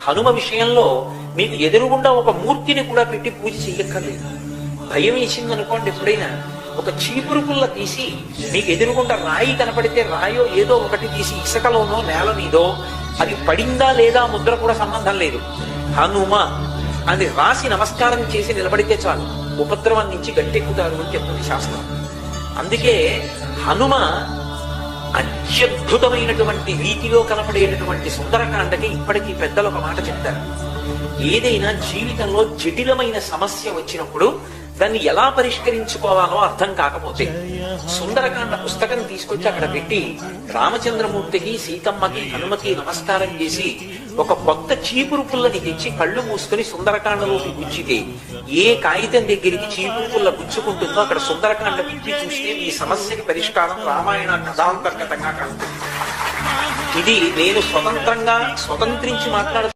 హనుమ విషయంలో మీకు ఎదురుగుండా ఒక మూర్తిని కూడా పెట్టి పూజ చెయ్యక్కర్లేదు. భయం వేసింది అనుకోండి, ఎప్పుడైనా ఒక చీపురు పుల్ల తీసి మీకు ఎదురుగుండా రాయి కనపడితే రాయో ఏదో ఒకటి తీసి ఇసుకలోనో నేల మీదో అది పడిందా లేదా ముద్ర కూడా సంబంధం లేదు, హనుమ అని రాసి నమస్కారం చేసి నిలబడితే చాలు, ఉపద్రవం నుంచి గట్టెక్కుతారు అని చెప్తుంది శాస్త్రం. అందుకే హనుమ అత్యద్భుతమైనటువంటి రీతిలో కనపడేటటువంటి సుందరకాండకి ఇప్పటికీ పెద్దలు ఒక మాట చెప్తారు. ఏదైనా జీవితంలో జటిలమైన సమస్య వచ్చినప్పుడు దాన్ని ఎలా పరిష్కరించుకోవాలో అర్థం కాకపోతే సుందరకాండ పుస్తకం తీసుకొచ్చి అక్కడ పెట్టి రామచంద్రమూర్తికి, సీతమ్మకి, హనుమకి నమస్కారం చేసి ఒక కొత్త చీపురు పుల్లని తెచ్చి కళ్ళు మూసుకొని సుందరకాండలోకి గుచ్చితే ఏ కాగితం దగ్గరికి చీపురు పుల్ల గుచ్చుకుంటుందో అక్కడ సుందరకాండ విప్పి చూస్తే ఈ సమస్యకి పరిష్కారం రామాయణ కథాంతర్గతంగా కలుగుతుంది. ఇది నేను స్వతంత్రించి మాట్లాడుతూ